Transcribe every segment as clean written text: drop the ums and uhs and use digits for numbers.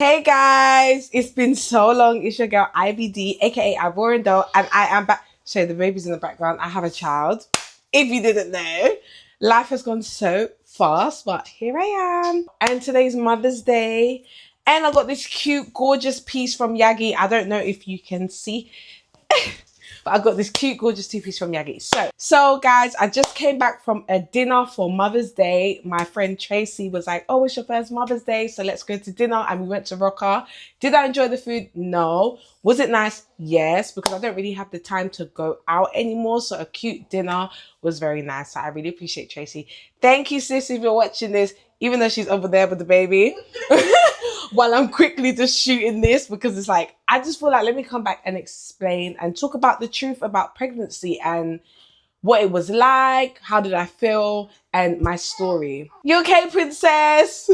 Hey guys, it's been so long. It's your girl IBD, aka Ivorando, and I am back. So the baby's in the background. I have a child. If you didn't know, life has gone so fast, but here I am. And today's Mother's Day, and I got this cute, gorgeous piece from Yagi. I don't know if you can see. But I got this cute, gorgeous two-piece from Yagi. So guys, I just came back from a dinner for Mother's Day. My friend Tracy was like, oh, it's your first Mother's Day, so let's go to dinner. And we went to Rocker. Did I enjoy the food? No. Was it nice? Yes, because I don't really have the time to go out anymore. So a cute dinner was very nice. So I really appreciate Tracy. Thank you, sis, if you're watching this, even though she's over there with the baby. While I'm quickly just shooting this, because it's like, I just feel like, let me come back and explain and talk about the truth about pregnancy and what it was like, how did I feel, and my story. You okay, princess?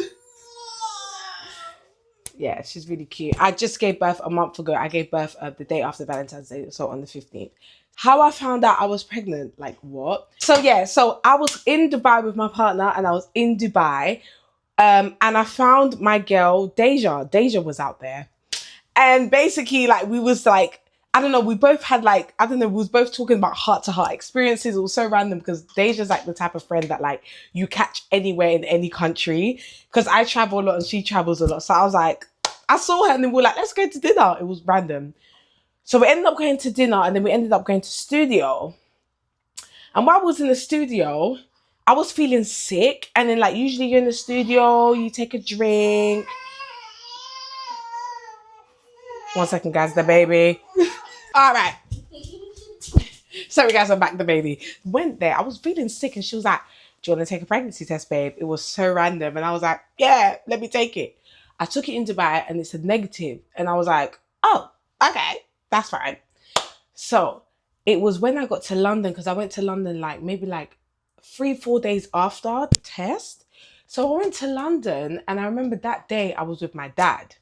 Yeah, she's really cute. I just gave birth a month ago. I gave birth the day after Valentine's Day, so on the 15th. How I found out I was pregnant, like what? So I was in Dubai with my partner, and I was in Dubai. And I found my girl, Deja. Deja was out there. And basically, like, we was like, I don't know, we both had like, I don't know, we was both talking about heart to heart experiences. It was so random because Deja's like the type of friend that like you catch anywhere in any country. Because I travel a lot and she travels a lot. So I was like, I saw her and then we were like, let's go to dinner. It was random. So we ended up going to dinner and then we ended up going to studio. And while I was in the studio, I was feeling sick. And then like usually you're in the studio, you take a drink. One second, guys, the baby. All right. Sorry, guys, I'm back. The baby went there. I was feeling sick, and she was like, "Do you want to take a pregnancy test, babe?" It was so random, and I was like, "Yeah, let me take it." I took it in Dubai, and it said negative, and I was like, "Oh, okay, that's fine." So it was when I got to London, because I went to London like maybe like 3-4 days after the test. So I went to London, and I remember that day I was with my dad.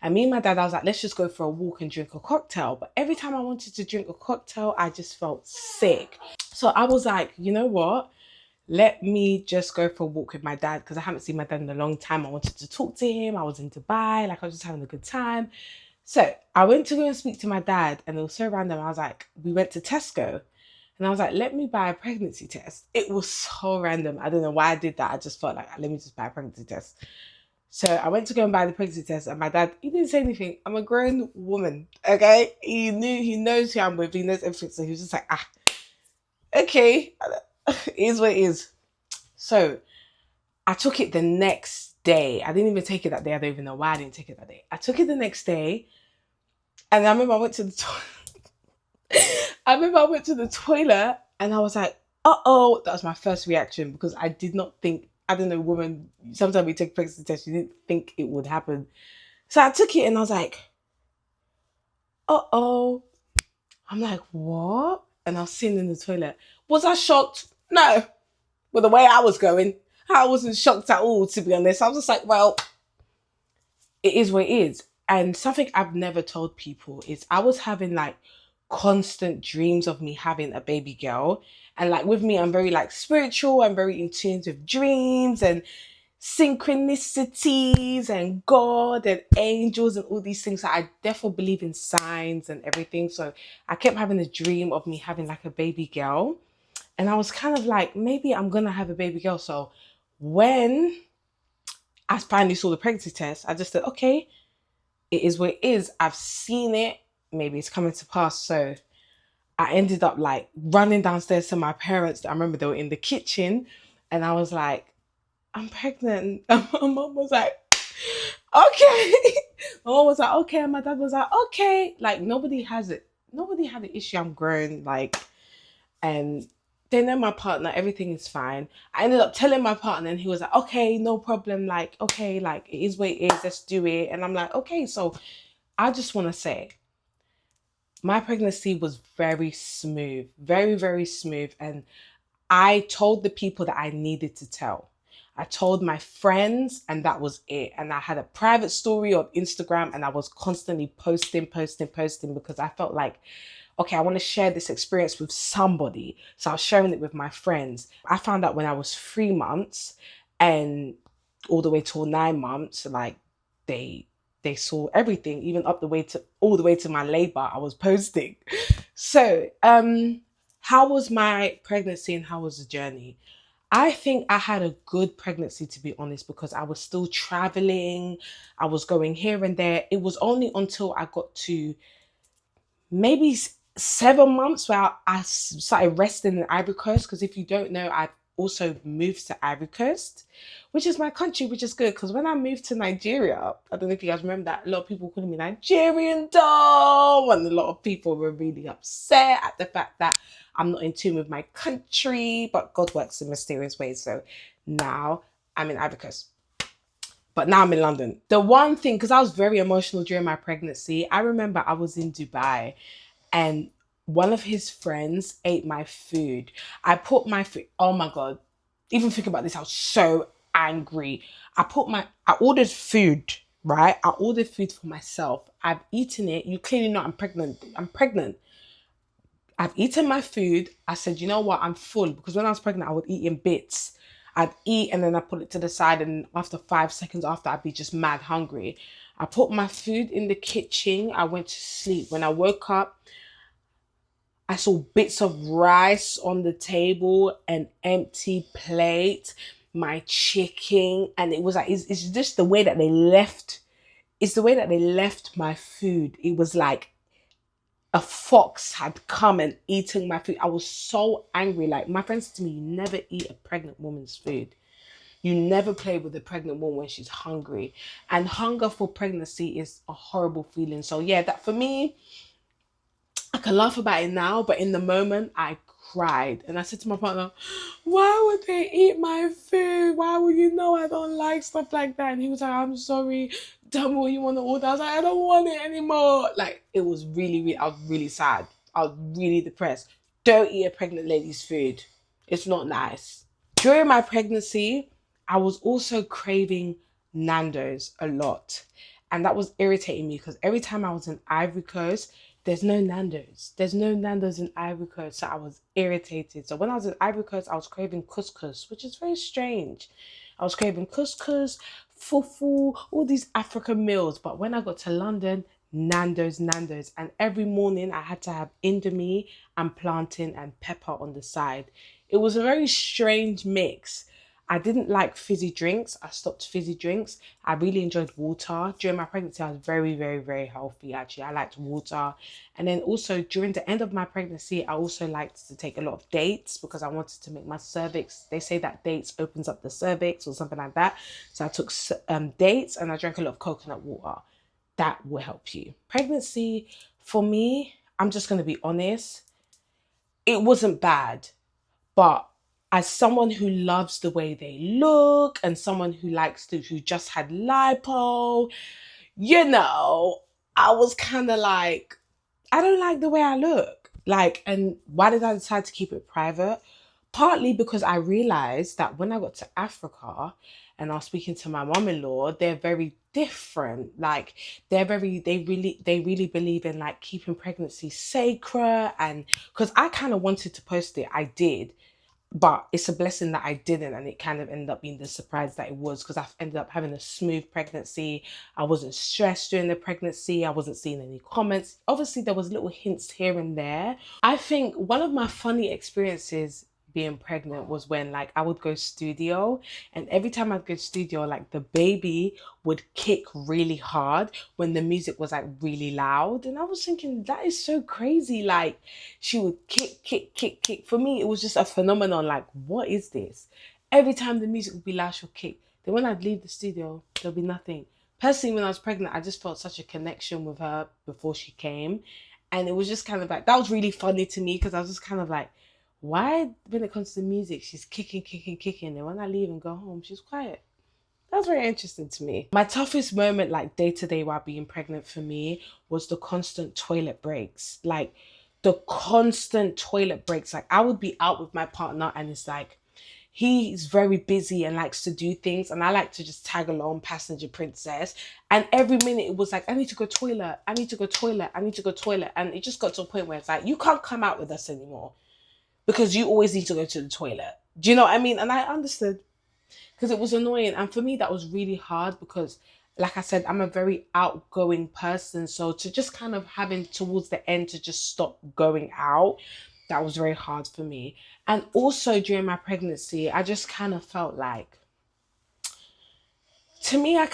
And me and my dad, I was like, let's just go for a walk and drink a cocktail. But every time I wanted to drink a cocktail, I just felt sick. So I was like, you know what? Let me just go for a walk with my dad because I haven't seen my dad in a long time. I wanted to talk to him. I was in Dubai, like I was just having a good time. So I went to go and speak to my dad, and it was so random. I was like, we went to Tesco. And I was like, let me buy a pregnancy test. It was so random. I don't know why I did that. I just felt like, let me just buy a pregnancy test. So I went to go and buy the pregnancy test, and my dad, he didn't say anything. I'm a grown woman, okay? He knows who I'm with, he knows everything. So he was just like, okay, it is what it is. So I took it the next day. I didn't even take it that day. I don't even know why I didn't take it that day. I took it the next day, and I remember I went to the I remember I went to the toilet, and I was like, uh-oh. That was my first reaction because I did not think, I don't know, woman, sometimes we take pregnancy tests, you didn't think it would happen. So I took it and I was like, uh-oh. I'm like, what? And I was sitting in the toilet. Was I shocked? No. With the way I was going, I wasn't shocked at all, to be honest. I was just like, well, it is what it is. And something I've never told people is I was having like constant dreams of me having a baby girl. And like with me, I'm very like spiritual. I'm very in tune with dreams and synchronicities and God and angels and all these things. I definitely believe in signs and everything. So I kept having a dream of me having like a baby girl. And I was kind of like, maybe I'm going to have a baby girl. So when I finally saw the pregnancy test, I just said, okay, it is what it is. I've seen it. Maybe it's coming to pass. So I ended up like running downstairs to my parents. I remember they were in the kitchen and I was like, I'm pregnant. And my mom was like, okay. My mom was like, okay. And my dad was like, okay. Like nobody has it. Nobody had the issue. I'm grown. Like, and they know my partner. Everything is fine. I ended up telling my partner and he was like, okay, no problem. Like, okay, like it is what it is. Let's do it. And I'm like, okay. So I just want to say, my pregnancy was very smooth, very, very smooth. And I told the people that I needed to tell. I told my friends and that was it. And I had a private story on Instagram and I was constantly posting because I felt like, okay, I want to share this experience with somebody. So I was sharing it with my friends. I found out when I was 3 months and all the way till 9 months, like they they saw everything, even up the way to all the way to my labor. I was posting. So, how was my pregnancy and how was the journey? I think I had a good pregnancy, to be honest, because I was still traveling. I was going here and there. It was only until I got to maybe 7 months where I started resting in Ivory Coast. Because if you don't know, I've also moved to Ivory Coast, which is my country, which is good. Because when I moved to Nigeria, I don't know if you guys remember that, a lot of people calling me Nigerian doll, and a lot of people were really upset at the fact that I'm not in tune with my country, but God works in mysterious ways. So now I'm in Ivory Coast. But now I'm in London. The one thing, because I was very emotional during my pregnancy, I remember I was in Dubai and one of his friends ate my food. I put my food, oh my God, even think about this, I was so angry. I ordered food, right? I ordered food for myself. I've eaten it. You clearly know I'm pregnant. I'm pregnant. I've eaten my food. I said, you know what? I'm full because when I was pregnant, I would eat in bits. I'd eat and then I put it to the side, and after 5 seconds after, I'd be just mad hungry. I put my food in the kitchen. I went to sleep. When I woke up, I saw bits of rice on the table, an empty plate, my chicken, and it was like it's just the way that they left. It's the way that they left my food. It was like a fox had come and eaten my food. I was so angry. Like my friend said to me, you never eat a pregnant woman's food. You never play with a pregnant woman when she's hungry. And hunger for pregnancy is a horrible feeling. So yeah, that for me, I can laugh about it now, but in the moment I cried. And I said to my partner, why would they eat my food? Why would you know I don't like stuff like that? And he was like, I'm sorry. Tell me what you want to order. I was like, I don't want it anymore. Like, it was really, I was really sad. I was really depressed. Don't eat a pregnant lady's food. It's not nice. During my pregnancy, I was also craving Nando's a lot. And that was irritating me because every time I was in Ivory Coast, there's no Nando's. There's no Nando's in Ivory Coast. So I was irritated. So when I was in Ivory Coast, I was craving couscous, which is very strange. I was craving couscous, fufu, all these African meals. But when I got to London, Nando's. And every morning I had to have Indomie and plantain and pepper on the side. It was a very strange mix. I didn't like fizzy drinks. I stopped fizzy drinks. I really enjoyed water. During my pregnancy, I was very healthy, actually. I liked water. And then also during the end of my pregnancy, I also liked to take a lot of dates because I wanted to make my cervix. They say that dates opens up the cervix or something like that. So I took dates and I drank a lot of coconut water. That will help you. Pregnancy, for me, I'm just going to be honest, it wasn't bad. But as someone who loves the way they look and someone who who just had lipo, I was kind of like, I don't like the way I look. Like, and why did I decide to keep it private? Partly because I realized that when I got to Africa and I was speaking to my mom-in-law, they're very different. Like they really believe in like keeping pregnancy sacred. And because I kind of wanted to post it, I did. But it's a blessing that I didn't, and it kind of ended up being the surprise that it was because I ended up having a smooth pregnancy. I wasn't stressed during the pregnancy. I wasn't seeing any comments. Obviously, there was little hints here and there. I think one of my funny experiences being pregnant was when like I would go studio, and every time I'd go studio, like the baby would kick really hard when the music was like really loud. And I was thinking, that is so crazy. Like she would kick. For me, it was just a phenomenon. Like, what is this? Every time the music would be loud, she'll kick. Then when I'd leave the studio, there'll be nothing. Personally, when I was pregnant, I just felt such a connection with her before she came. And it was just kind of like, that was really funny to me because I was just kind of like, why, when it comes to music, she's kicking. And when I leave and go home, she's quiet. That's very interesting to me. My toughest moment, like day to day while being pregnant for me, was the constant toilet breaks. Like the constant toilet breaks. Like I would be out with my partner and it's like, he's very busy and likes to do things. And I like to just tag along, passenger princess. And every minute it was like, I need to go toilet. And it just got to a point where it's like, you can't come out with us anymore because you always need to go to the toilet. Do you know what I mean? And I understood because it was annoying. And for me, that was really hard because like I said, I'm a very outgoing person. So to just kind of having towards the end to just stop going out, that was very hard for me. And also during my pregnancy, I just kind of felt like, to me, I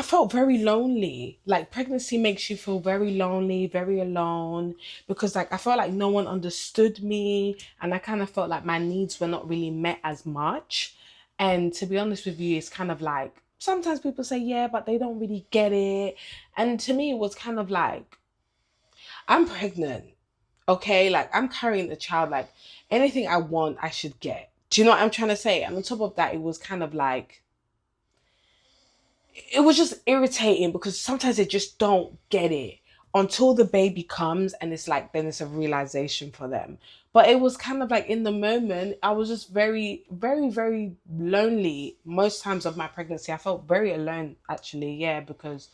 felt very lonely. Like pregnancy makes you feel very lonely, very alone, because like I felt like no one understood me, and I kind of felt like my needs were not really met as much. And to be honest with you, it's kind of like sometimes people say yeah, but they don't really get it. And to me, it was kind of like, I'm pregnant, okay? Like I'm carrying a child. Like anything I want, I should get. Do you know what I'm trying to say? And on top of that, it was kind of like, it was just irritating because sometimes they just don't get it until the baby comes, and it's like then it's a realization for them. But it was kind of like in the moment I was just very very very lonely most times of my pregnancy. I felt very alone actually, yeah, because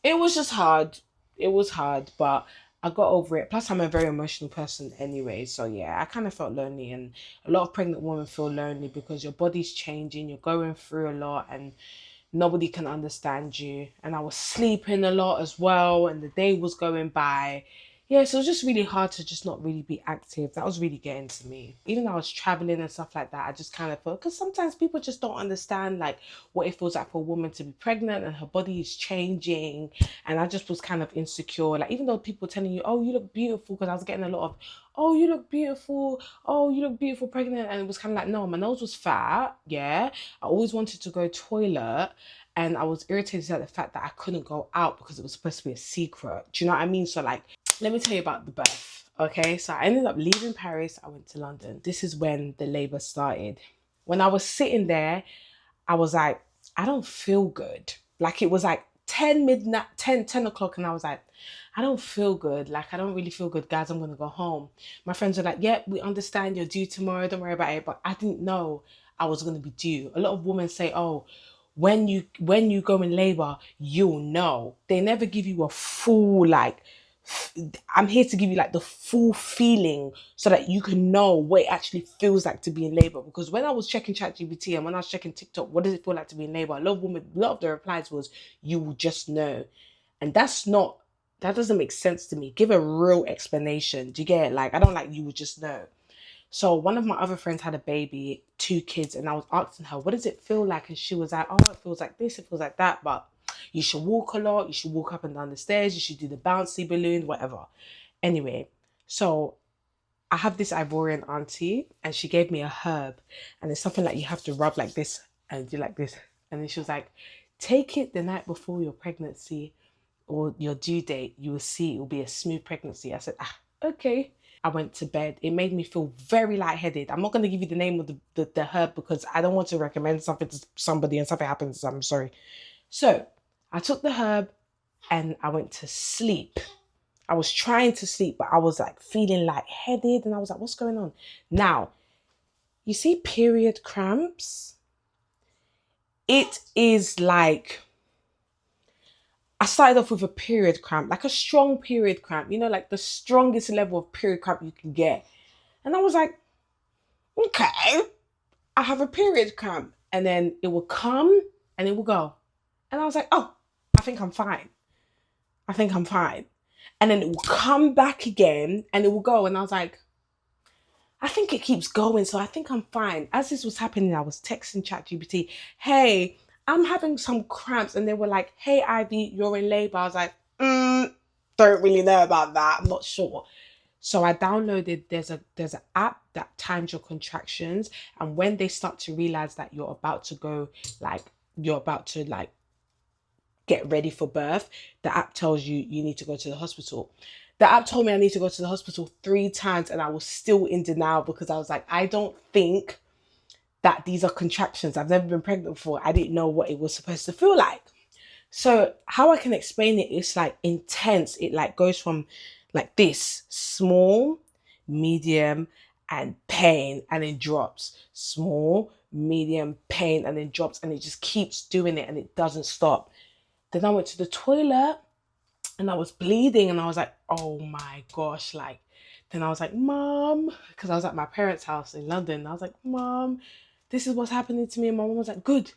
it was just hard. It was hard, but I got over it. Plus, I'm a very emotional person anyway. So, yeah, I kind of felt lonely. And a lot of pregnant women feel lonely because your body's changing, you're going through a lot, and nobody can understand you. And I was sleeping a lot as well, and the day was going by. Yeah, so it was just really hard to just not really be active. That was really getting to me. Even though I was traveling and stuff like that, I just kind of felt, because sometimes people just don't understand like what it feels like for a woman to be pregnant and her body is changing. And I just was kind of insecure. Like even though people telling you, oh, you look beautiful, because I was getting a lot of, oh, you look beautiful, oh, you look beautiful pregnant. And it was kind of like, no, my nose was fat. Yeah. I always wanted to go toilet. And I was irritated at the fact that I couldn't go out because it was supposed to be a secret. Do you know what I mean? So like, let me tell you about the birth. Okay, so I ended up leaving Paris. I went to London. This is when the labor started. When I was sitting there, I was like, I don't feel good. Like it was like 10 midnight, 10 o'clock, and I was like, I don't feel good. Like I don't really feel good, guys. I'm gonna go home. My friends were like, yeah, we understand you're due tomorrow. Don't worry about it. But I didn't know I was gonna be due. A lot of women say, oh, when you go in labor, you'll know. They never give you a full like, I'm here to give you like the full feeling so that you can know what it actually feels like to be in labor. Because when I was checking ChatGPT and when I was checking TikTok, what does it feel like to be in labor? A lot of the replies was, you will just know. And that doesn't make sense to me. Give a real explanation. Do you get it? Like, I don't like you would just know. So one of my other friends had a baby, 2 kids, and I was asking her, what does it feel like? And she was like, oh, it feels like this, it feels like that, but you should walk a lot, you should walk up and down the stairs, you should do the bouncy balloon, whatever. Anyway, so I have this Ivorian auntie, and she gave me a herb, and it's something like you have to rub like this and do like this. And then she was like, take it the night before your pregnancy or your due date, you will see it will be a smooth pregnancy. I said, okay. I went to bed. It made me feel very lightheaded. I'm not going to give you the name of the herb because I don't want to recommend something to somebody and something happens. I'm sorry. So I took the herb and I went to sleep. I was trying to sleep, but I was like feeling lightheaded and I was like, what's going on? Now, you see period cramps? It is like, I started off with a period cramp, like a strong period cramp, like the strongest level of period cramp you can get. And I was like, okay, I have a period cramp. And then it will come and it will go. And I was like, oh, I think I'm fine. I think I'm fine. And then it will come back again and it will go. And I was like, I think it keeps going. So I think I'm fine. As this was happening, I was texting ChatGPT, hey, I'm having some cramps. And they were like, hey, Ivy, you're in labor. I was like, don't really know about that. I'm not sure. So I downloaded, there's an app that times your contractions. And when they start to realize that you're about to go, like, you're about to like get ready for birth, the app tells you you need to go to the hospital. The app told me I need to go to the hospital 3 times and I was still in denial because I was like, I don't think that these are contractions. I've never been pregnant before. I didn't know what it was supposed to feel like. So how I can explain it, it's like intense. It like goes from like this, small, medium, and pain, and it drops. Small, medium, pain, and then drops, and it just keeps doing it and it doesn't stop. Then I went to the toilet and I was bleeding and I was like, oh my gosh, like, then I was like, Mom, because I was at my parents' house in London. I was like, Mom, this is what's happening to me. And my mom was like, good,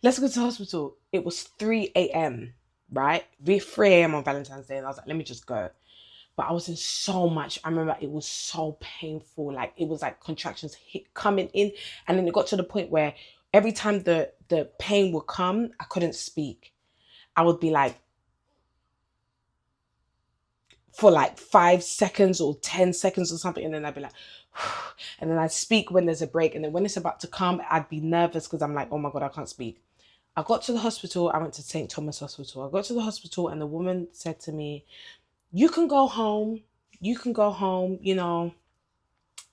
let's go to the hospital. It was 3 a.m., right? 3 a.m. on Valentine's Day. And I was like, let me just go. But I was in so much. I remember it was so painful. Like, it was like contractions coming in. And then it got to the point where every time the pain would come, I couldn't speak. I would be like, for like 5 seconds or 10 seconds or something. And then I'd be like, and then I'd speak when there's a break. And then when it's about to come, I'd be nervous because I'm like, oh my God, I can't speak. I got to the hospital. I went to St. Thomas Hospital. I got to the hospital and the woman said to me, you can go home. You can go home. You know,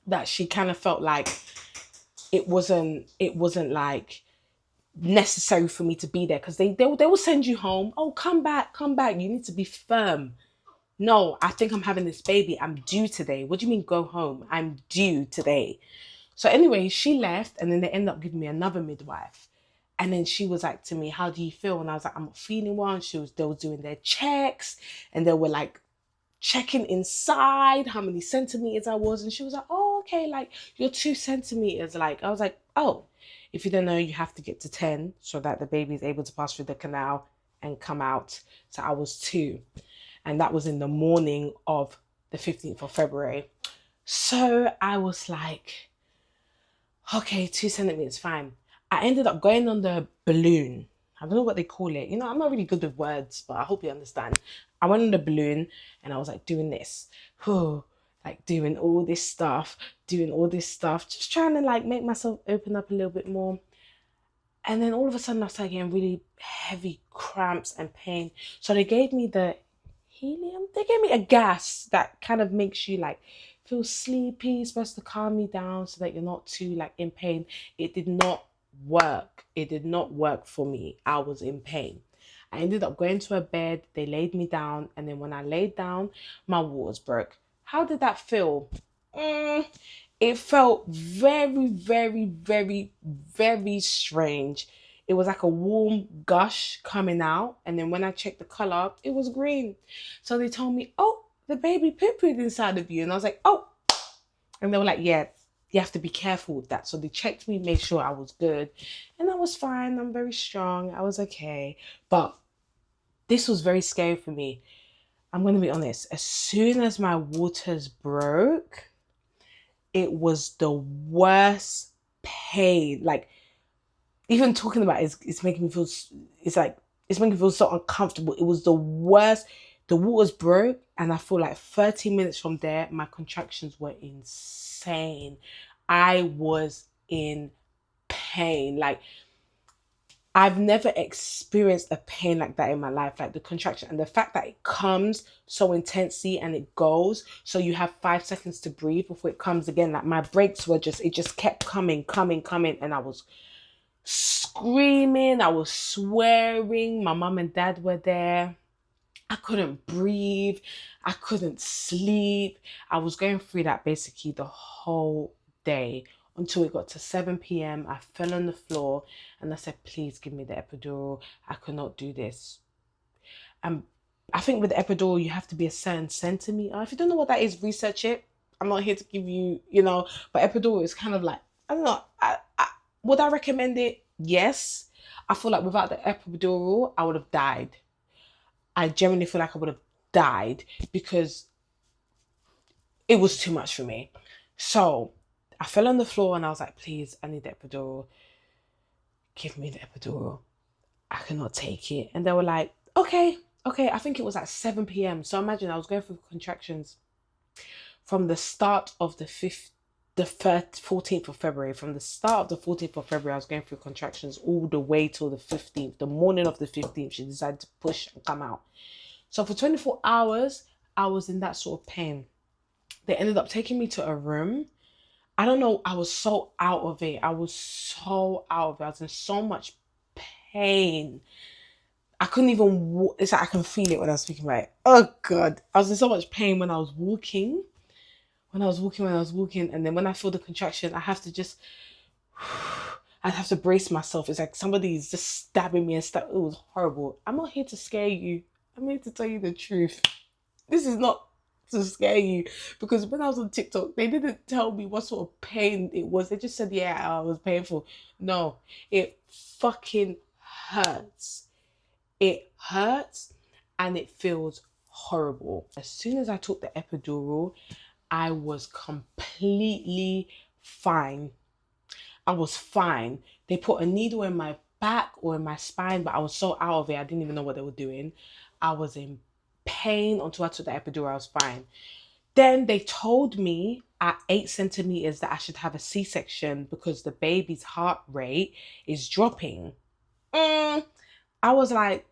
that she kind of felt like it wasn't like necessary for me to be there because they will send you home. Oh, come back. You need to be firm. No, I think I'm having this baby. I'm due today. What do you mean go home? I'm due today. So anyway, she left and then they ended up giving me another midwife. And then she was like to me, how do you feel? And I was like, I'm not feeling well. And they were doing their checks and they were like checking inside how many centimeters I was. And she was like, oh, okay, like you're 2 centimeters. Like, I was like, oh, if you don't know, you have to get to 10 so that the baby is able to pass through the canal and come out. So I was 2. And that was in the morning of the 15th of February. So I was like, okay, 2 centimeters, fine. I ended up going on the balloon. I don't know what they call it. You know, I'm not really good with words, but I hope you understand. I went on the balloon and I was like doing this. Like doing all this stuff, just trying to like make myself open up a little bit more. And then all of a sudden I started getting really heavy cramps and pain. So they gave me the helium. They gave me a gas that kind of makes you like feel sleepy. It's supposed to calm me down so that you're not too like in pain. It did not work. It did not work for me. I was in pain. I ended up going to a bed. They laid me down. And then when I laid down, my waters broke. How did that feel? It felt very, very, very, very strange. It was like a warm gush coming out. And then when I checked the color, it was green. So they told me, oh, the baby poo-pooed inside of you. And I was like, oh. And they were like, yeah, you have to be careful with that. So they checked me, made sure I was good. And I was fine. I'm very strong. I was okay. But this was very scary for me. I'm going to be honest. As soon as my waters broke, it was the worst pain. Like, even talking about it is making me feel, it's making me feel so uncomfortable. It was the worst. The waters broke and I feel like 30 minutes from there, my contractions were insane. I was in pain. Like, I've never experienced a pain like that in my life, like the contraction and the fact that it comes so intensely and it goes. So you have 5 seconds to breathe before it comes again. Like, my breaks were it just kept coming. And I was screaming, I was swearing. My mum and dad were there. I couldn't breathe. I couldn't sleep. I was going through that basically the whole day until it got to 7 p.m. I fell on the floor and I said, please give me the epidural. I could not do this. I think with the epidural, you have to be a certain centimeter. If you don't know what that is, research it. I'm not here to give you, but epidural is kind of like, I don't know. Would I recommend it? Yes. I feel like without the epidural, I would have died. I genuinely feel like I would have died because it was too much for me. So I fell on the floor and I was like, please, I need the epidural. Give me the epidural. I cannot take it. And they were like, okay. I think it was at 7 p.m. So imagine I was going through contractions from the start of the 14th of February. From the start of the 14th of February, I was going through contractions all the way till the 15th. The morning of the 15th, she decided to push and come out. So for 24 hours, I was in that sort of pain. They ended up taking me to a room. I don't know. I was so out of it. I was in so much pain. I couldn't even walk. It's like I can feel it when I was speaking about it. Oh God. I was in so much pain when I was walking. And then when I feel the contraction, I have to brace myself. It's like somebody's just stabbing me it was horrible. I'm not here to scare you. I'm here to tell you the truth. This is not to scare you. Because when I was on TikTok, they didn't tell me what sort of pain it was. They just said, yeah, it was painful. No, it fucking hurts. It hurts and it feels horrible. As soon as I took the epidural, I was completely fine. I was fine. They put a needle in my back or in my spine, but I was so out of it, I didn't even know what they were doing. I was in pain until I took the epidural. I was fine. Then they told me at 8 centimeters that I should have a C-section because the baby's heart rate is dropping. I was like,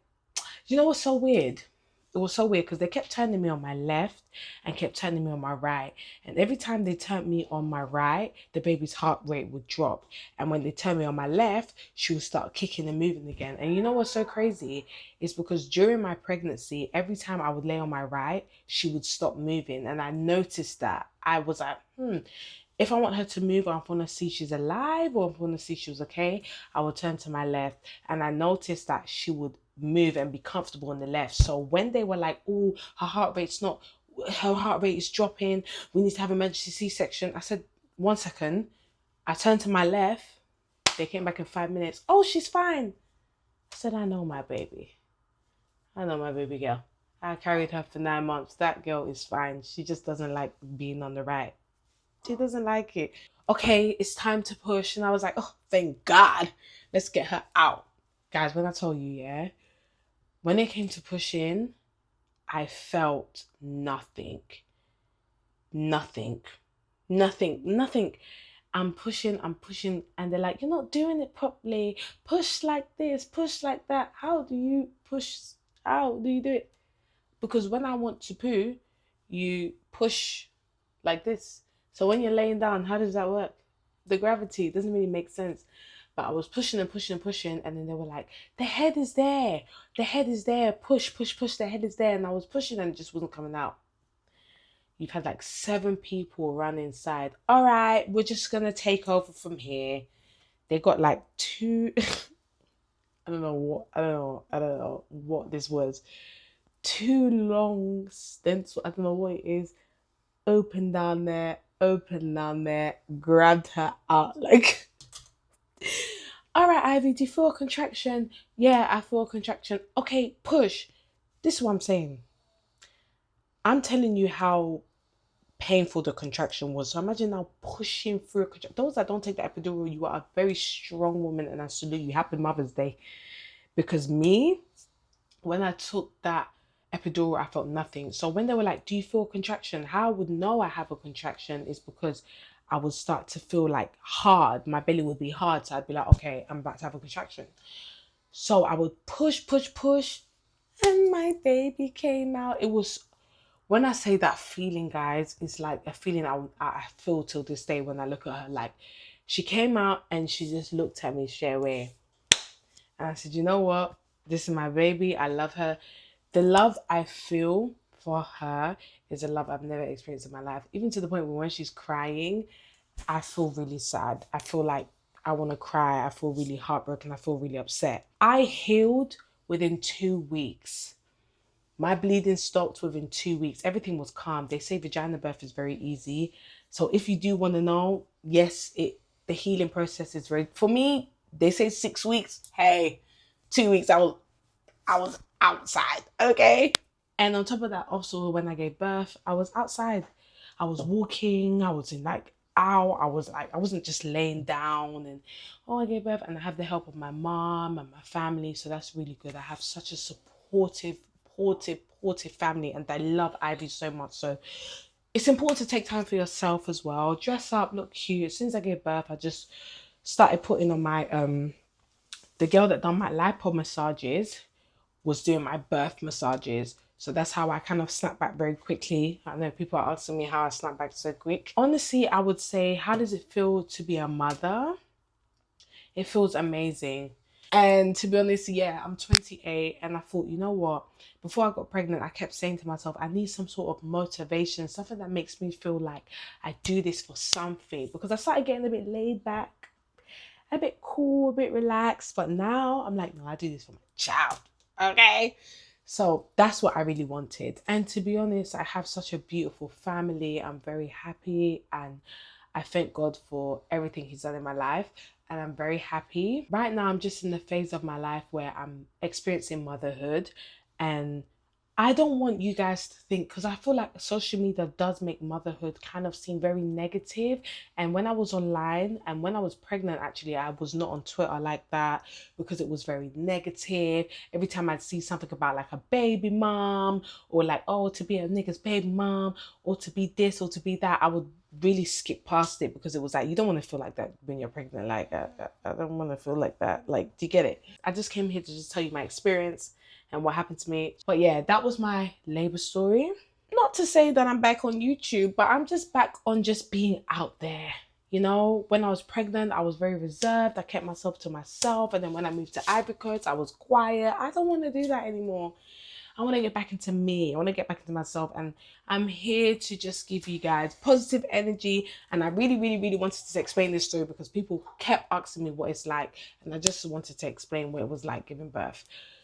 you know what's so weird? It was so weird because they kept turning me on my left and kept turning me on my right. And every time they turned me on my right, the baby's heart rate would drop. And when they turned me on my left, she would start kicking and moving again. And you know what's so crazy? It's because during my pregnancy, every time I would lay on my right, she would stop moving. And I noticed that. I was like, if I want her to move, or I want to see she's alive, or I want to see she's okay, I would turn to my left. And I noticed that she would move and be comfortable on the left. So when they were like, oh, her heart rate is dropping, we need to have emergency C-section, I said, 1 second. I turned to my left. They came back in 5 minutes. Oh, she's fine. I said, I know my baby. I know my baby girl. I carried her for 9 months. That girl is fine. She just doesn't like being on the right. She doesn't like it. Okay, it's time to push. And I was like, oh, thank God. Let's get her out. Guys, when I told you, yeah, when it came to pushing, I felt nothing. Nothing. I'm pushing. And they're like, you're not doing it properly. Push like this, push like that. How do you push? How do you do it? Because when I want to poo, you push like this. So when you're laying down, how does that work? The gravity doesn't really make sense. But I was pushing, and then they were like, the head is there. The head is there. Push, the head is there. And I was pushing and it just wasn't coming out. You've had like 7 people run inside. All right, we're just going to take over from here. They got like 2... I don't know what this was. 2 long stencils. I don't know what it is. Open down there, grabbed her out like, all right, Ivy, do you feel a contraction? Yeah, I feel a contraction. Okay, push. This is what I'm saying. I'm telling you how painful the contraction was. So imagine now pushing through a contraction. Those that don't take the epidural, you are a very strong woman, and I salute you. Happy Mother's Day. Because me, when I took that epidural, I felt nothing. So when they were like, do you feel a contraction? How I would know I have a contraction is because I would start to feel like hard. My belly would be hard. So I'd be like, okay, I'm about to have a contraction. So I would push, and my baby came out. It was, when I say that feeling, guys, it's like a feeling I feel till this day when I look at her. Like, she came out and she just looked at me straight away. And I said, you know what? This is my baby. I love her. The love I feel for her is a love I've never experienced in my life. Even to the point where when she's crying, I feel really sad. I feel like I want to cry. I feel really heartbroken. I feel really upset. I healed within 2 weeks. My bleeding stopped within 2 weeks. Everything was calm. They say vagina birth is very easy. So if you do want to know, yes, the healing process is very... For me, they say 6 weeks. Hey, 2 weeks, I was outside, okay? And on top of that, also, when I gave birth, I was outside. I was walking. I was in like... I wasn't just laying down and, I gave birth. And I have the help of my mom and my family. So that's really good. I have such a supportive family, and I love Ivy so much. So it's important to take time for yourself as well. Dress up, look cute. As soon as I gave birth, I just started putting on my, the girl that done my lipo massages was doing my birth massages. So that's how I kind of snapped back very quickly. I know people are asking me how I snapped back so quick. Honestly, I would say, how does it feel to be a mother? It feels amazing. And to be honest, yeah, I'm 28 and I thought, you know what? Before I got pregnant, I kept saying to myself, I need some sort of motivation, something that makes me feel like I do this for something. Because I started getting a bit laid back, a bit cool, a bit relaxed. But now I'm like, no, I do this for my child. Okay? So that's what I really wanted. And to be honest, I have such a beautiful family. I'm very happy and I thank God for everything He's done in my life. And I'm very happy. Right now, I'm just in the phase of my life where I'm experiencing motherhood. And I don't want you guys to think, because I feel like social media does make motherhood kind of seem very negative. And when I was online and when I was pregnant, actually, I was not on Twitter like that because it was very negative. Every time I'd see something about like a baby mom or like, oh, to be a nigga's baby mom or to be this or to be that, I would really skip past it because it was like, you don't want to feel like that when you're pregnant. Like, I don't want to feel like that. Like, do you get it? I just came here to just tell you my experience and what happened to me. But yeah, that was my labor story. Not to say that I'm back on YouTube, but I'm just back on just being out there. You know, when I was pregnant, I was very reserved. I kept myself to myself. And then when I moved to Ivory Coast, I was quiet. I don't want to do that anymore. I want to get back into me. I want to get back into myself. And I'm here to just give you guys positive energy. And I really, really, really wanted to explain this story because people kept asking me what it's like. And I just wanted to explain what it was like giving birth.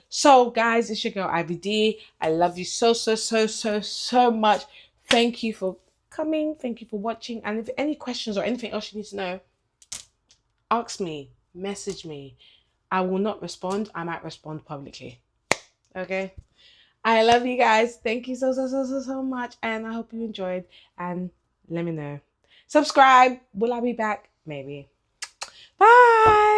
So guys, it's your girl Ivy D. I love you so, so, so, so, so much. Thank you for coming. Thank you for watching. And if any questions or anything else you need to know, ask me, message me. I will not respond. I might respond publicly. Okay? I love you guys. Thank you so, so, so, so, so much. And I hope you enjoyed. And let me know. Subscribe. Will I be back? Maybe. Bye.